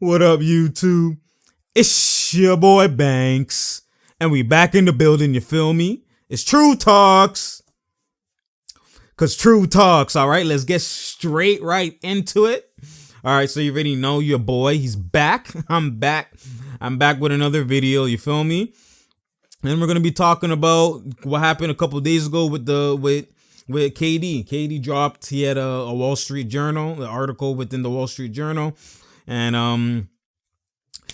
What up, YouTube? It's your boy Banks, and we back in the building, you feel me? It's True Talks. Cause True Talks, alright? Let's get straight right into it. Alright, so you already know your boy, he's back. I'm back with another video, you feel me? And we're gonna be talking about what happened a couple days ago with KD. KD dropped, he had a Wall Street Journal, an article within the Wall Street Journal. And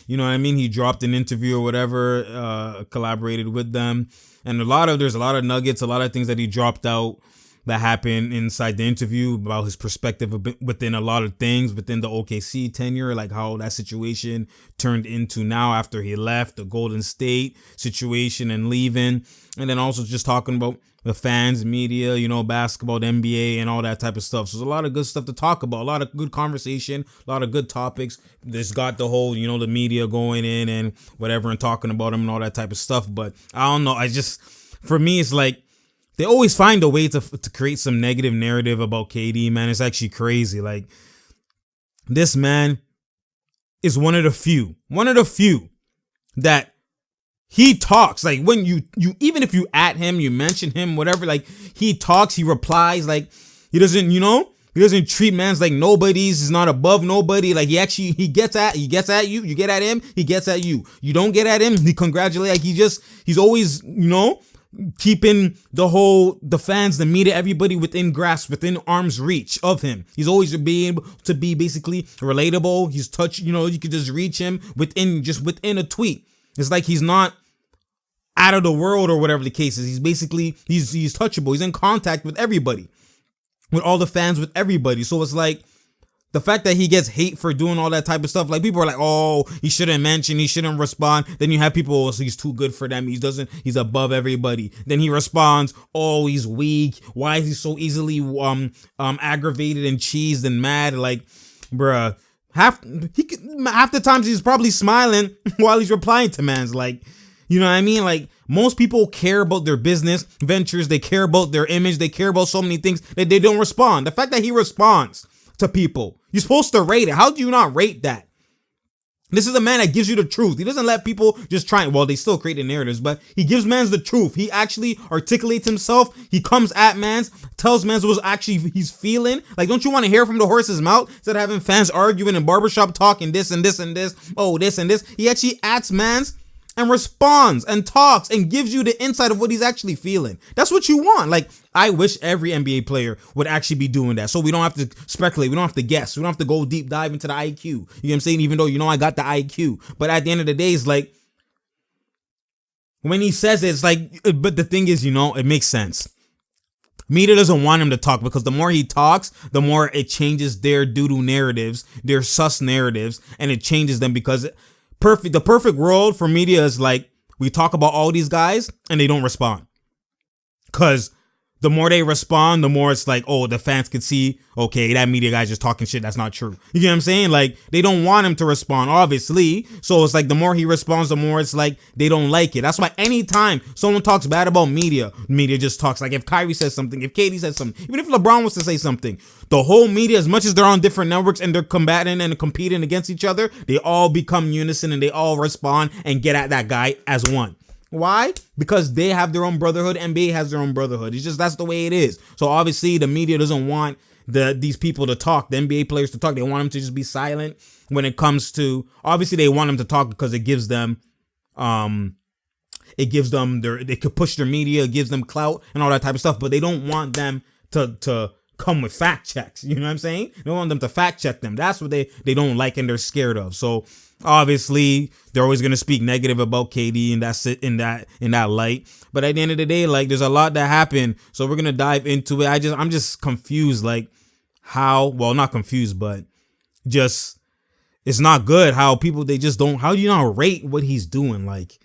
you know what I mean? He dropped an interview or whatever, collaborated with them. And there's a lot of nuggets, a lot of things that he dropped out that happened inside the interview about his perspective within a lot of things within the OKC tenure, like how that situation turned into now after he left the Golden State situation and leaving. And then also just talking about the fans, media, you know, basketball, the NBA, and all that type of stuff. So there's a lot of good stuff to talk about, a lot of good conversation, a lot of good topics. This got the whole, you know, the media going in and whatever and talking about him and all that type of stuff. But I don't know. For me, it's like they always find a way to create some negative narrative about KD, man. It's actually crazy. Like, this man is one of the few that he talks, like, when you even if you at him, you mention him, whatever, like, he talks, he replies, like, he doesn't treat mans like nobodies. He's not above nobody. Like, he gets at you, you get at him, he gets at you. You don't get at him, he congratulates. Like, he's always, you know, keeping the fans, the media, everybody within grasp, within arm's reach of him. He's always being able to be basically relatable. He's you know, you could just reach him within a tweet. It's like he's not out of the world or whatever the case is. He's basically, he's touchable. He's in contact with everybody, with all the fans, with everybody. So it's like the fact that he gets hate for doing all that type of stuff. Like, people are like, oh, he shouldn't mention, he shouldn't respond. Then you have people, oh, so he's too good for them. He's above everybody. Then he responds, oh, he's weak. Why is he so easily aggravated and cheesed and mad? Like, bruh, half the times he's probably smiling while he's replying to mans. Like, you know what I mean? Like, most people care about their business ventures. They care about their image. They care about so many things that they don't respond. The fact that he responds to people, you're supposed to rate it. How do you not rate that? This is a man that gives you the truth. He doesn't let people just try. Well, they still create the narratives, but he gives mans the truth. He actually articulates himself. He comes at mans, tells mans what actually he's feeling. Like, don't you want to hear from the horse's mouth instead of having fans arguing in barbershop talking this and this and this? Oh, this and this. He actually acts mans and responds and talks and gives you the insight of what he's actually feeling. That's what you want. Like, I wish every NBA player would actually be doing that, so we don't have to speculate, we don't have to guess, we don't have to go deep dive into the IQ. You know what I'm saying? Even though, you know, I got the IQ, but at the end of the day, it's like, when he says it, it's like, but the thing is, you know, it makes sense. Media doesn't want him to talk, because the more he talks, the more it changes their doo-doo narratives, their sus narratives, and it changes them. Because the perfect world for media is like, we talk about all these guys and they don't respond. Because the more they respond, the more it's like, oh, the fans could see, okay, that media guy's just talking shit. That's not true. You get what I'm saying? Like, they don't want him to respond, obviously. So it's like, the more he responds, the more it's like they don't like it. That's why anytime someone talks bad about media just talks. Like, if Kyrie says something, if KD says something, even if LeBron was to say something, the whole media, as much as they're on different networks and they're combating and competing against each other, they all become unison and they all respond and get at that guy as one. Why? Because they have their own brotherhood. NBA has their own brotherhood. It's just, that's the way it is. So obviously the media doesn't want these people to talk, the NBA players to talk. They want them to just be silent when it comes to, obviously they want them to talk because it gives them they could push their media, it gives them clout and all that type of stuff, but they don't want them to come with fact checks. You know what I'm saying? They don't want them to fact check them. That's what they don't like and they're scared of. So obviously they're always going to speak negative about KD, and that's it in that light. But at the end of the day, like, there's a lot that happened, so we're going to dive into it. I'm just confused, like, how, well, not confused, but just, it's not good how people, they just don't, how do you not rate what he's doing? Like,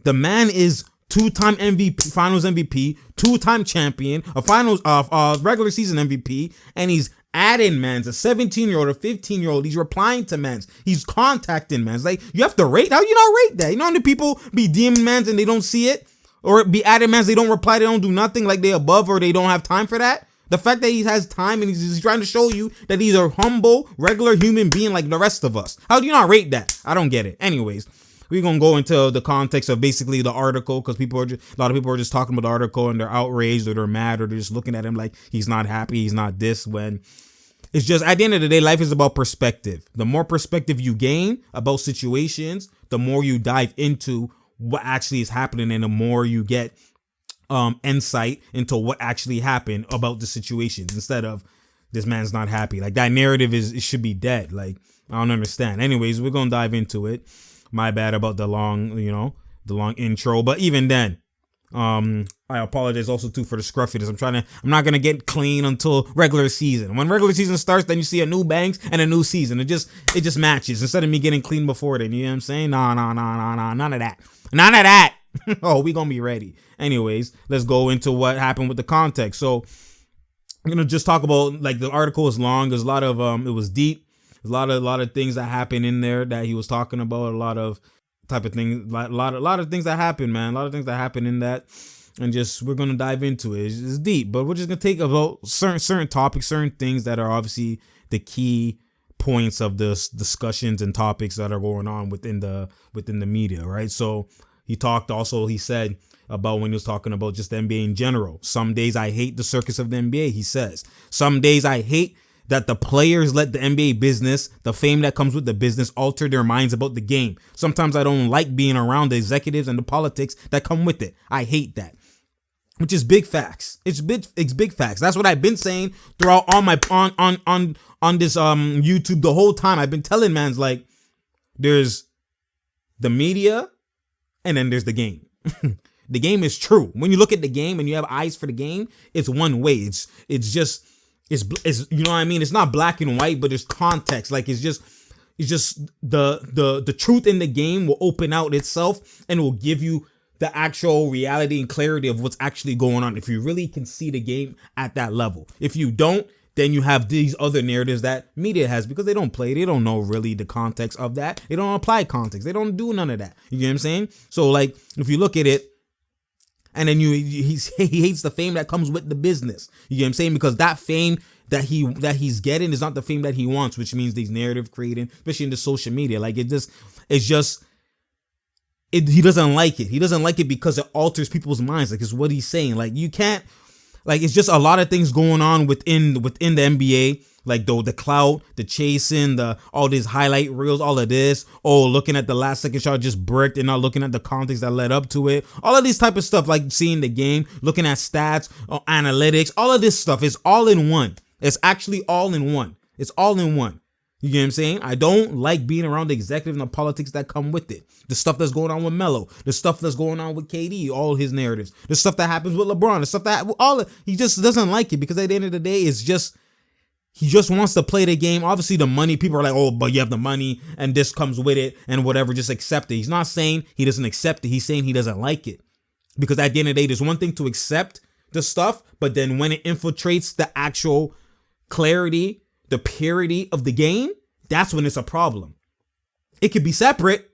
the man is two-time MVP, finals MVP, two-time champion, a regular season MVP, and he's adding mans, a 17-year-old, a 15-year-old. He's replying to mans. He's contacting mans. Like, you have to rate. How you not rate that? You know how many people be DMing mans and they don't see it? Or be adding mans, they don't reply, they don't do nothing, like they above or they don't have time for that? The fact that he has time and he's trying to show you that he's a humble, regular human being like the rest of us. How do you not rate that? I don't get it. Anyways, we're going to go into the context of basically the article, because a lot of people are just talking about the article and they're outraged or they're mad or they're just looking at him like he's not happy, he's not this, when it's just, at the end of the day, life is about perspective. The more perspective you gain about situations, the more you dive into what actually is happening and the more you get insight into what actually happened about the situations, instead of this man's not happy. Like, that narrative it should be dead. Like, I don't understand. Anyways, we're gonna dive into it. My bad about the long intro, but even then, I apologize also too for the scruffiness. I'm not gonna get clean until regular season. When regular season starts, then you see a new Banks and a new season. It just matches, instead of me getting clean before then. You know what I'm saying? No, none of that. Oh, we gonna be ready. Anyways, let's go into what happened with the context. So I'm gonna just talk about, like, the article is long. There's a lot of it was deep. There's a lot of things that happened in there that he was talking about. A lot of type of things, a lot of things that happened, man. A lot of things that happened in that, and just we're gonna dive into it. It's deep, but we're just gonna take about certain topics, certain things that are obviously the key points of this discussions and topics that are going on within the media, right? So he said about, when he was talking about just the NBA in general, some days I hate the circus of the NBA. He says, some days I hate that the players let the NBA business, the fame that comes with the business, alter their minds about the game. Sometimes I don't like being around the executives and the politics that come with it. I hate that. Which is big facts. It's big facts. That's what I've been saying throughout all my on this YouTube the whole time. I've been telling mans, like, there's the media and then there's the game. The game is true. When you look at the game and you have eyes for the game, it's one way. It's just you know what I mean? It's not black and white, but there's context. Like, it's just the truth in the game will open out itself and will give you the actual reality and clarity of what's actually going on, if you really can see the game at that level. If you don't, then you have these other narratives that media has, because they don't play. They don't know really the context of that. They don't apply context. They don't do none of that. You get what I'm saying? So, like, if you look at it, and then he hates the fame that comes with the business. You get what I'm saying? Because that fame that he's getting is not the fame that he wants, which means these narrative creating, especially in the social media. Like, he doesn't like it. He doesn't like it because it alters people's minds. Like, it's what he's saying. Like, you can't, like, it's just a lot of things going on within the NBA. Like, the clout, the chasing, all these highlight reels, all of this. Oh, looking at the last second shot just bricked and not looking at the context that led up to it. All of these type of stuff, like seeing the game, looking at stats, analytics, all of this stuff is all in one. It's actually all in one. It's all in one. You get what I'm saying? I don't like being around the executive and the politics that come with it. The stuff that's going on with Melo, the stuff that's going on with KD, all his narratives, the stuff that happens with LeBron, the stuff that he just doesn't like it, because at the end of the day, it's just, he just wants to play the game. Obviously, the money, people are like, oh, but you have the money and this comes with it and whatever, just accept it. He's not saying he doesn't accept it. He's saying he doesn't like it. Because at the end of the day, there's one thing to accept the stuff, but then when it infiltrates the actual clarity, the purity of the game, that's when it's a problem. It could be separate,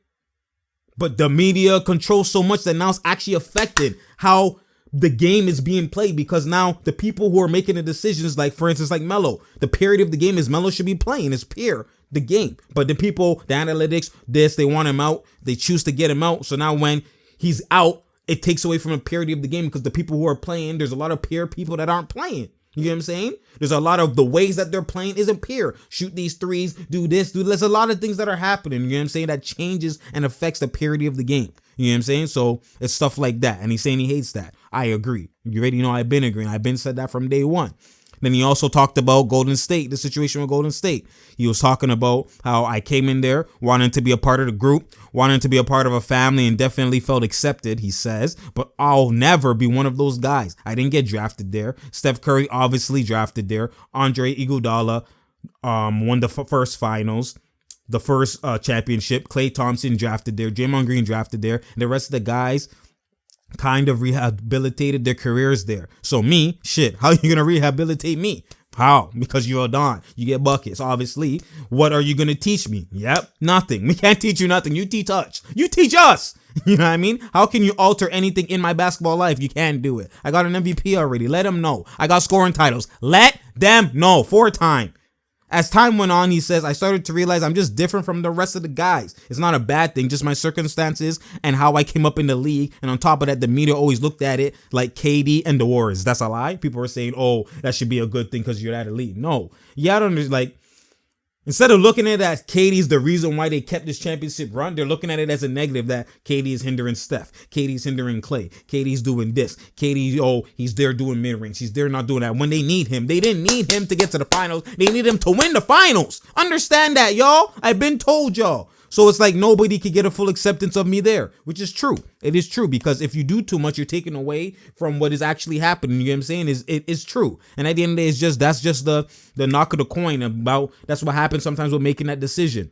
but the media controls so much that now it's actually affected how the game is being played, because now the people who are making the decisions, like, for instance, like Melo, the purity of the game is Melo should be playing. It's pure, the game. But the people, the analytics, they want him out. They choose to get him out. So now when he's out, it takes away from the purity of the game, because the people who are playing, there's a lot of pure people that aren't playing. You get what I'm saying? There's a lot of the ways that they're playing isn't pure. Shoot these threes, do this, do this. There's a lot of things that are happening. You know what I'm saying? That changes and affects the purity of the game. You know what I'm saying? So it's stuff like that. And he's saying he hates that. I agree. You already know I've been agreeing. I've been said that from day one. Then he also talked about Golden State, the situation with Golden State. He was talking about how I came in there wanting to be a part of the group, wanting to be a part of a family, and definitely felt accepted, he says. But I'll never be one of those guys. I didn't get drafted there. Steph Curry obviously drafted there. Andre Iguodala won the first finals, the first championship. Klay Thompson drafted there. Draymond Green drafted there. And the rest of the guys kind of rehabilitated their careers there. So me, how are you going to rehabilitate me? How? Because you're a Don. You get buckets, obviously. What are you going to teach me? Yep, nothing. We can't teach you nothing. You teach us. You teach us. You know what I mean? How can you alter anything in my basketball life? You can't do it. I got an MVP already. Let them know. I got scoring titles. Let them know. 4-time. As time went on, he says, I started to realize I'm just different from the rest of the guys. It's not a bad thing, just my circumstances and how I came up in the league. And on top of that, the media always looked at it like KD and the Warriors. That's a lie. People were saying, oh, that should be a good thing because you're that elite. No. Yeah, I don't like. Instead of looking at it as KD's the reason why they kept this championship run, they're looking at it as a negative that KD is hindering Steph. KD's hindering Clay. KD's doing this. KD, oh, he's there doing mid-range. He's there not doing that. When they need him, they didn't need him to get to the finals. They need him to win the finals. Understand that, y'all. I've been told y'all. So it's like nobody could get a full acceptance of me there, which is true. It is true because if you do too much, you're taking away from what is actually happening. You know what I'm saying? It's true. And at the end of the day, that's just the knock of the coin about that's what happens sometimes with making that decision.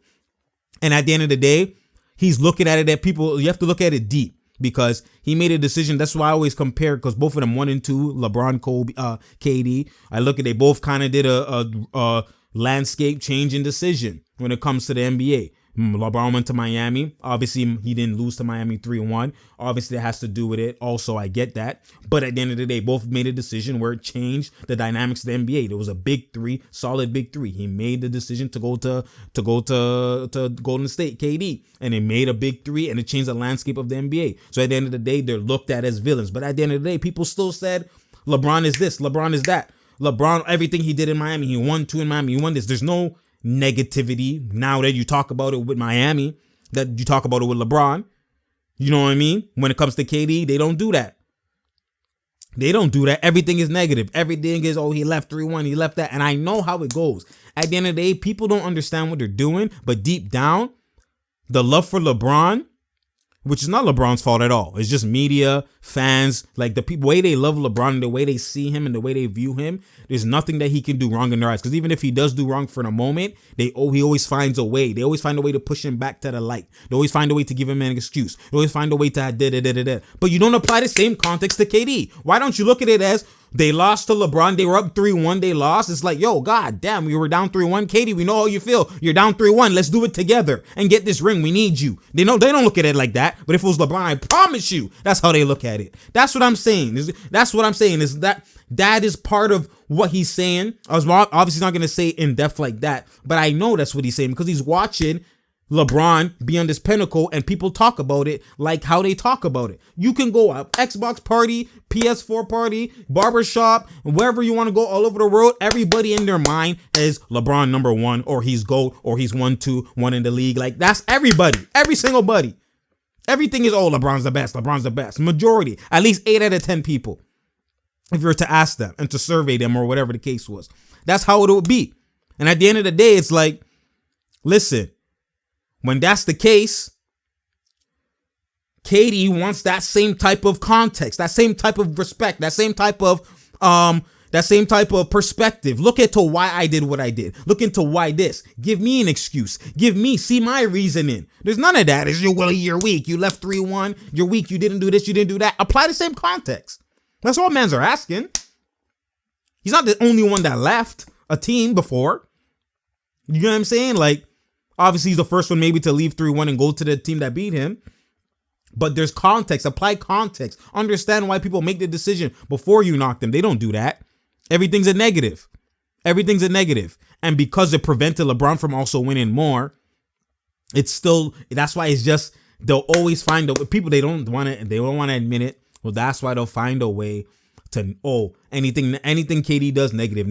And at the end of the day, he's looking at it at people. You have to look at it deep because he made a decision. That's why I always compare because both of them 1 and 2, LeBron, Kobe, KD. I look at they both kind of did a landscape changing decision when it comes to the NBA. LeBron went to Miami. Obviously, he didn't lose to Miami 3-1. Obviously, it has to do with it. Also, I get that. But at the end of the day, both made a decision where it changed the dynamics of the NBA. There was a big three, solid big three. He made the decision to go to Golden State, KD. And it made a big three, and it changed the landscape of the NBA. So at the end of the day, they're looked at as villains. But at the end of the day, people still said, LeBron is this, LeBron is that. LeBron, everything he did in Miami, he won 2 in Miami, he won this. There's no negativity now that you talk about it with Miami, that you talk about it with LeBron. You know what I mean? When it comes to KD, they don't do that. They don't do that. Everything is negative. Everything is, oh, he left 3-1, he left that. And I know how it goes. At the end of the day, people don't understand what they're doing, but deep down, the love for LeBron, which is not LeBron's fault at all. It's just media, fans, like the people, way they love LeBron and the way they see him and the way they view him. There's nothing that he can do wrong in their eyes. Because even if he does do wrong for the moment, he always finds a way. They always find a way to push him back to the light. They always find a way to give him an excuse. They always find a way to da-da-da-da-da. But you don't apply the same context to KD. Why don't you look at it as they lost to LeBron. They were up 3-1. They lost. It's like, yo, god damn, we were down 3-1. KD, we know how you feel. You're down 3-1. Let's do it together and get this ring. We need you. They don't look at it like that. But if it was LeBron, I promise you, that's how they look at it. That's what I'm saying. That's what I'm saying is that is part of what he's saying. I was obviously not going to say in depth like that, but I know that's what he's saying because he's watching LeBron be on this pinnacle and people talk about it like how they talk about it. You can go up Xbox party, PS4 party, barbershop, wherever you want to go all over the world. Everybody in their mind is LeBron number 1 or he's GOAT or he's 1-2, 1 in the league. Like that's everybody, every single buddy. Everything is, oh, LeBron's the best. LeBron's the best. Majority, at least 8 out of 10 people. If you were to ask them and to survey them or whatever the case was, that's how it would be. And at the end of the day, it's like, listen, when that's the case, KD wants that same type of context, that same type of respect, that same type of perspective. Look into why I did what I did. Look into why this. Give me an excuse. See my reasoning. There's none of that. It's you're weak. You left 3-1. You're weak. You didn't do this. You didn't do that. Apply the same context. That's all mans are asking. He's not the only one that left a team before. You know what I'm saying? Like, obviously, he's the first one maybe to leave 3-1 and go to the team that beat him. But there's context. Apply context. Understand why people make the decision before you knock them. They don't do that. Everything's a negative. Everything's a negative. And because it prevented LeBron from also winning more, it's still, that's why it's just, they'll always find people, they don't want to admit it. Well, that's why they'll find a way to, anything KD does, negative.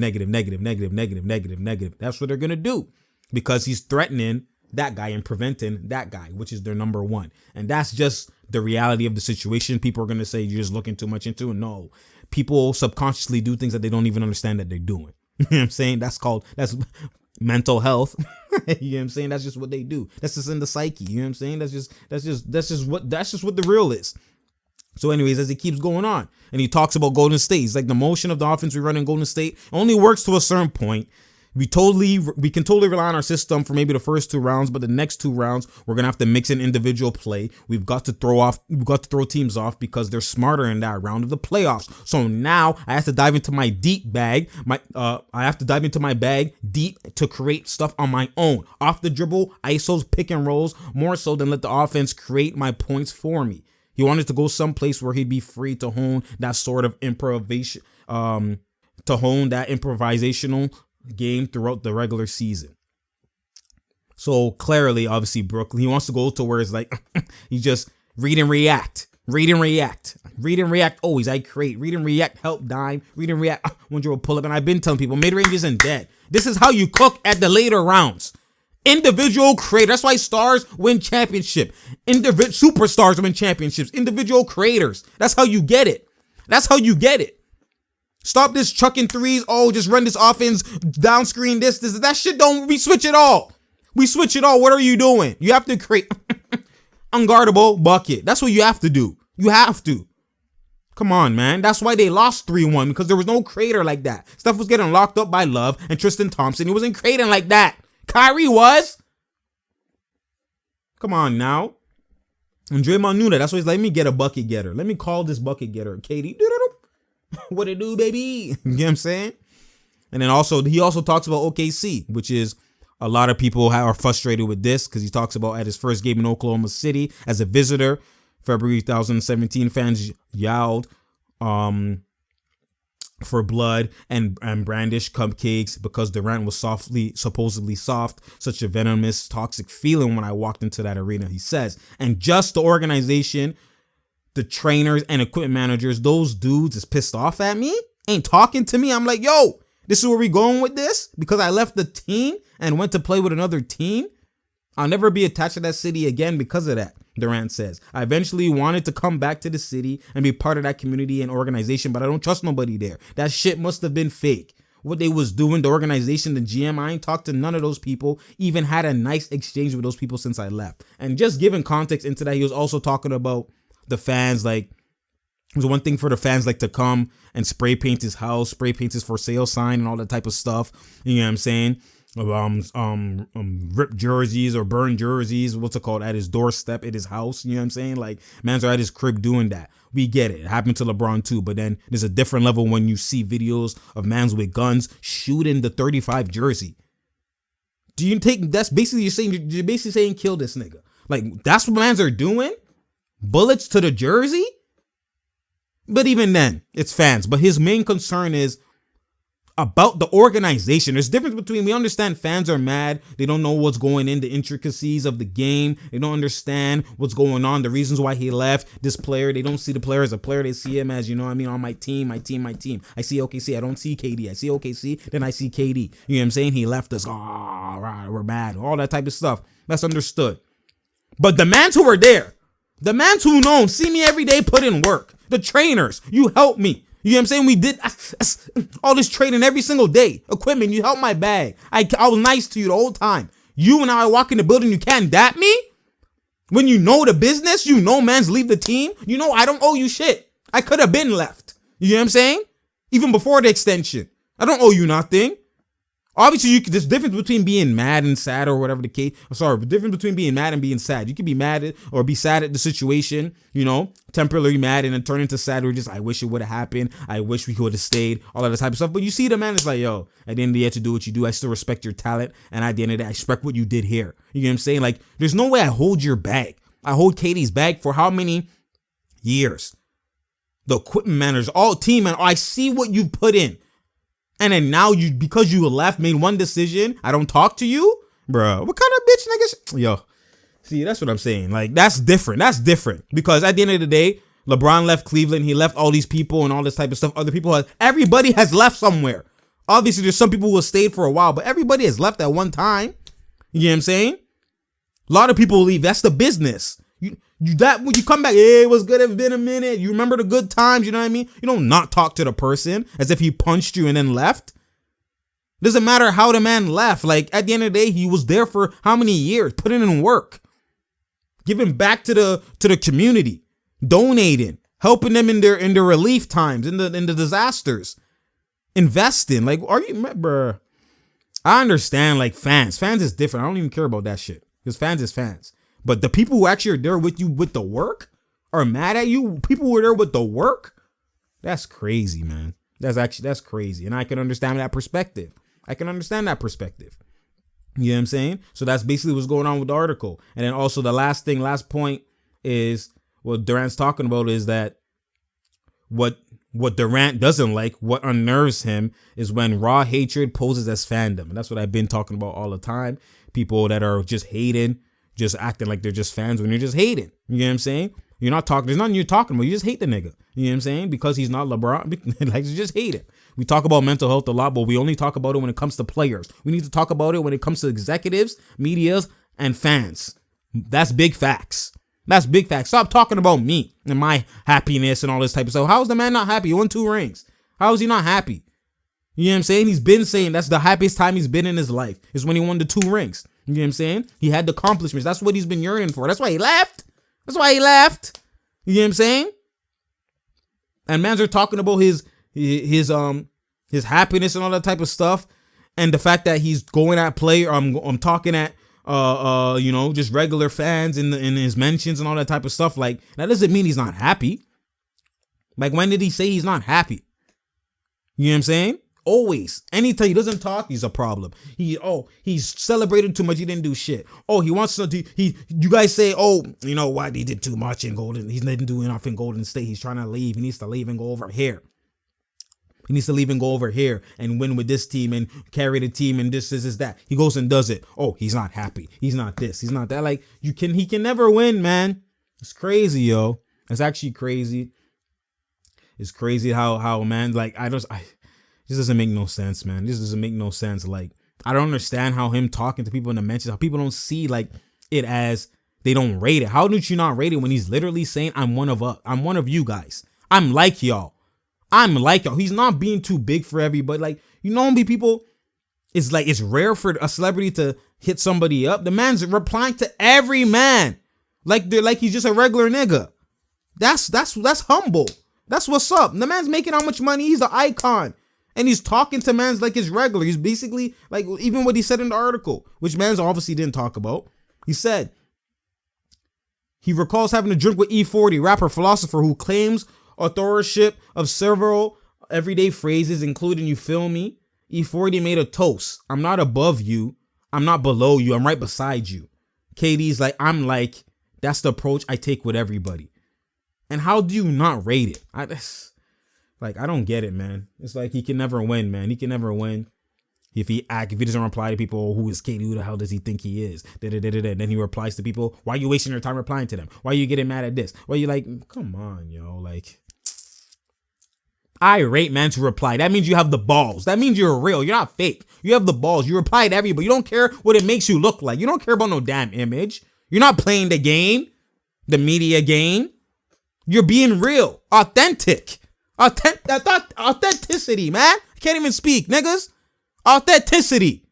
That's what they're going to do because he's threatening that guy and preventing that guy, which is their number 1. And that's just the reality of the situation. People are going to say you're just looking too much into it. No, people subconsciously do things that they don't even understand that they're doing. You know what I'm saying? That's mental health. You know what I'm saying? That's just what they do. That's just in the psyche. You know what I'm saying? That's just what the real is. So anyways, as he keeps going on and he talks about Golden State, he's like, the motion of the offense we run in Golden State only works to a certain point. We can totally rely on our system for maybe the first 2 rounds, but the next 2 rounds we're gonna have to mix in individual play. We've got to throw teams off because they're smarter in that round of the playoffs. So now I have to dive into my deep bag. I have to dive into my bag deep to create stuff on my own. Off the dribble, ISOs, pick and rolls, more so than let the offense create my points for me. He wanted to go someplace where he'd be free to hone that sort of improvisational game throughout the regular season. So clearly, obviously, Brooklyn, he wants to go to where it's like he just read and react. Always I create, read and react, help dime, read and react. One dribble pull up, and I've been telling people mid-range isn't dead. This is how you cook at the later rounds. Individual creator. That's why stars win championship. Superstars win championships. Individual creators. That's how you get it. Stop this chucking threes. Oh, just run this offense, down screen this. That shit don't, we switch it all. What are you doing? You have to create unguardable bucket. That's what you have to do. You have to. Come on, man. That's why they lost 3-1, because there was no creator like that. Stuff was getting locked up by Love and Tristan Thompson. He wasn't creating like that. Kyrie was. Come on now. And Draymond knew that. That's why he's like, let me get a bucket getter. Let me call this bucket getter Katie. What it do, baby? You know what I'm saying? And then he also talks about OKC, which is a lot of people are frustrated with this because he talks about at his first game in Oklahoma City as a visitor, February 2017, fans yelled for blood and brandish cupcakes because Durant was supposedly soft, such a venomous, toxic feeling when I walked into that arena, he says. And just the organization, the trainers and equipment managers, those dudes is pissed off at me, ain't talking to me. I'm like, yo, this is where we going with this? Because I left the team and went to play with another team? I'll never be attached to that city again because of that, Durant says. I eventually wanted to come back to the city and be part of that community and organization, but I don't trust nobody there. That shit must have been fake. What they was doing, the organization, the GM, I ain't talked to none of those people, even had a nice exchange with those people since I left. And just giving context into that, he was also talking about the fans, like, it was one thing for the fans like to come and spray paint his house, spray paint his for sale sign and all that type of stuff. You know what I'm saying? Ripped jerseys or burned jerseys, what's it called, at his doorstep at his house. You know what I'm saying? Like, mans are at his crib doing that. We get it. It happened to LeBron too. But then there's a different level when you see videos of mans with guns shooting the 35 jersey. Do you take that's basically you're basically saying kill this nigga? Like, that's what mans are doing? Bullets to the jersey? But even then, it's fans. But his main concern is about the organization. There's a difference between, we understand fans are mad. They don't know what's going in, the intricacies of the game. They don't understand what's going on, the reasons why he left this player. They don't see the player as a player. They see him as, you know what I mean, on my team. I see OKC. I don't see KD. I see OKC, then I see KD. You know what I'm saying? He left us. Oh, right, we're mad. All that type of stuff. That's understood. But the mans who were there, the mans who know, see me every day, put in work. The trainers, you help me. You know what I'm saying? We did all this training every single day. Equipment, you helped my bag. I was nice to you the whole time. You and I walk in the building, you can't dap me? When you know the business, you know mans leave the team. You know I don't owe you shit. I could have been left. You know what I'm saying? Even before the extension. I don't owe you nothing. Obviously, there's difference between being mad and sad or whatever the case. I'm sorry, the difference between being mad and being sad. You can be mad at or be sad at the situation, you know, temporarily mad and then turn into sad or just, I wish it would have happened. I wish we could have stayed, all of that type of stuff. But you see the man is like, yo, at the end of the day, to do what you do, I still respect your talent. And at the end of the day, I respect what you did here. You know what I'm saying? Like, there's no way I hold your bag. I hold Katie's bag for how many years? The equipment managers, all team, and I see what you put in. And then now because you left, made one decision, I don't talk to you? Bro, what kind of bitch niggas? Yo, see, that's what I'm saying. Like, that's different. Because at the end of the day, LeBron left Cleveland. He left all these people and all this type of stuff. Everybody has left somewhere. Obviously, there's some people who have stayed for a while, but everybody has left at one time. You know what I'm saying? A lot of people leave. That's the business. When you come back, hey, it was good. It's been a minute. You remember the good times. You know what I mean? You don't not talk to the person as if he punched you and then left. Doesn't matter how the man left. Like, at the end of the day, he was there for how many years? Putting in work, giving back to the community, donating, helping them in their relief times, in the disasters, investing. Like, are you, bro? I understand like fans is different. I don't even care about that shit because fans is fans. But the people who actually are there with you with the work are mad at you. People who are there with the work, that's crazy, man. That's crazy. And I can understand that perspective. You know what I'm saying? So that's basically what's going on with the article. And then also the last point is what Durant's talking about is that what Durant doesn't like, what unnerves him is when raw hatred poses as fandom. And that's what I've been talking about all the time. People that are just hating, just acting like they're just fans when you're just hating. You know what I'm saying? You're not talking. There's nothing you're talking about. You just hate the nigga. You know what I'm saying? Because he's not LeBron. Like, you just hate it. We talk about mental health a lot, but we only talk about it when it comes to players. We need to talk about it when it comes to executives, medias, and fans. That's big facts. That's big facts. Stop talking about me and my happiness and all this type of stuff. How is the man not happy? He won 2 rings. How is he not happy? You know what I'm saying? He's been saying that's the happiest time he's been in his life is when he won the 2 rings. You know what I'm saying? He had the accomplishments. That's what he's been yearning for. That's why he left. You know what I'm saying? And mans are talking about his happiness and all that type of stuff, and the fact that he's going at player. I'm talking at just regular fans in his mentions and all that type of stuff. Like, that doesn't mean he's not happy. Like, when did he say he's not happy? You know what I'm saying? Always. Anytime he doesn't talk, he's a problem. He's celebrated too much. He didn't do shit. Oh, he wants to. You guys say, oh, you know what? He did too much in Golden. He didn't do enough in Golden State. He's trying to leave. He needs to leave and go over here. And win with this team and carry the team and this that. He goes and does it. Oh, he's not happy. He's not this. He's not that. Like, he can never win, man. It's crazy, yo. It's actually crazy. It's crazy how man, like, this doesn't make no sense, man. This doesn't make no sense. Like, I don't understand how him talking to people in the mentions, how people don't see like it as they don't rate it. How did you not rate it when he's literally saying, I'm one of you guys. I'm like y'all. He's not being too big for everybody. Like, you know, people, it's like, it's rare for a celebrity to hit somebody up. The man's replying to every man. Like, they're like, he's just a regular nigga. That's humble. That's what's up. The man's making how much money. He's an icon. And he's talking to mans like it's regular. He's basically, like, even what he said in the article, which mans obviously didn't talk about. He said he recalls having a drink with E40, rapper philosopher who claims authorship of several everyday phrases, including "you feel me." E40 made a toast. I'm not above you. I'm not below you. I'm right beside you. KD's like, that's the approach I take with everybody. And how do you not rate it? I don't get it, man. It's like he can never win, man. He can never win. If he doesn't reply to people, oh, who is KD? Who the hell does he think he is? Then he replies to people, why are you wasting your time replying to them? Why are you getting mad at this? Why are you like, come on, yo, like, I rate man to reply. That means you have the balls. That means you're real. You're not fake. You have the balls. You reply to everybody. You don't care what it makes you look like. You don't care about no damn image. You're not playing the game, the media game. You're being real, authentic. Authenticity, man. I can't even speak, niggas. Authenticity.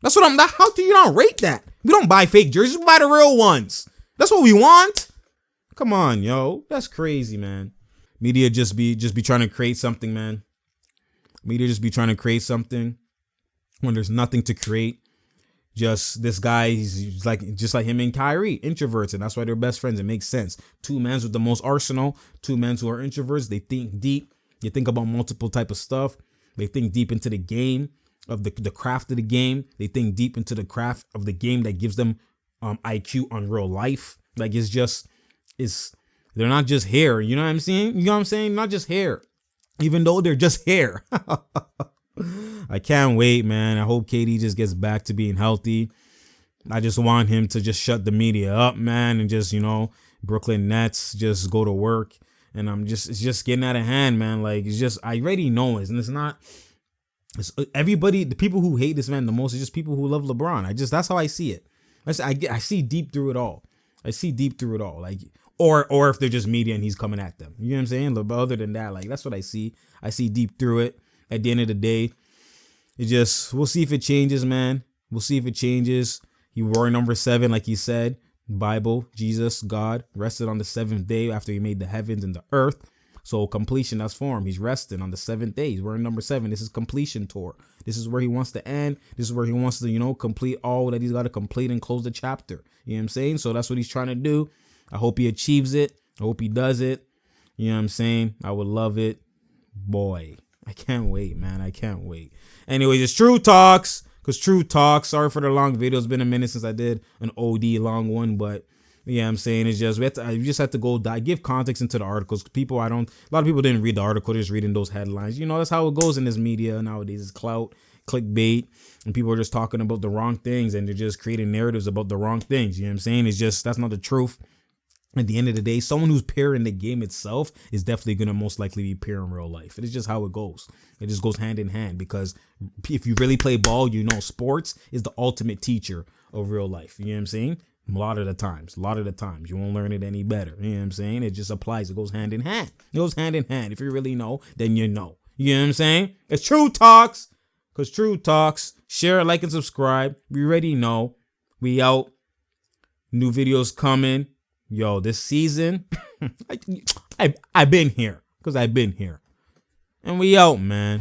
That's what how do you not rate that? We don't buy fake jerseys, we buy the real ones. That's what we want. Come on, yo. That's crazy, man. Media just be trying to create something, man. Media just be trying to create something when there's nothing to create. Just this guy, he's just like him and Kyrie, introverts, and that's why they're best friends. It makes sense. 2 men with the most arsenal, 2 men who are introverts. They think deep. They think about multiple type of stuff. They think deep into the game of the craft of the game. They think deep into the craft of the game that gives them IQ on real life. Like, they're not just hair. You know what I'm saying? You know what I'm saying? Not just hair, even though they're just hair. I can't wait, man. I hope KD just gets back to being healthy. I just want him to just shut the media up, man, and just, Brooklyn Nets just go to work. And it's just getting out of hand, man. Like, I already know it. And it's everybody, the people who hate this man the most is just people who love LeBron. That's how I see it. I see deep through it all. Like, or if they're just media and he's coming at them. You know what I'm saying? But other than that, like, that's what I see. I see deep through it. At the end of the day, we'll see if it changes, man. We'll see if it changes. He wore number 7, like he said. Bible, Jesus, God rested on the 7th day after he made the heavens and the earth. So completion, that's for him. He's resting on the 7th day. He's wearing number 7. This is completion tour. This is where he wants to end. This is where he wants to, you know, complete all that he's got to complete and close the chapter. You know what I'm saying? So that's what he's trying to do. I hope he achieves it. I hope he does it. You know what I'm saying? I would love it. Boy, I can't wait, man. I can't wait. Anyways, it's True Talks. Because True Talks, sorry for the long video. It's been a minute since I did an OD long one, but yeah, I'm saying it's just, you just have to go give context into the articles. A lot of people didn't read the article, they're just reading those headlines. You know, that's how it goes in this media nowadays. It's clout, clickbait, and people are just talking about the wrong things, and they're just creating narratives about the wrong things. You know what I'm saying? It's just, that's not the truth. At the end of the day, someone who's pure in the game itself is definitely going to most likely be pure in real life. It's just how it goes. It just goes hand in hand, because if you really play ball, you know sports is the ultimate teacher of real life. You know what I'm saying? A lot of the times, you won't learn it any better. You know what I'm saying? It just applies. It goes hand in hand. It goes hand in hand. If you really know, then you know. You know what I'm saying? It's True Talks. Because True Talks. Share, like, and subscribe. We already know. We out. New videos coming. Yo, this season, I've been here. Because I've been here. And we out, man.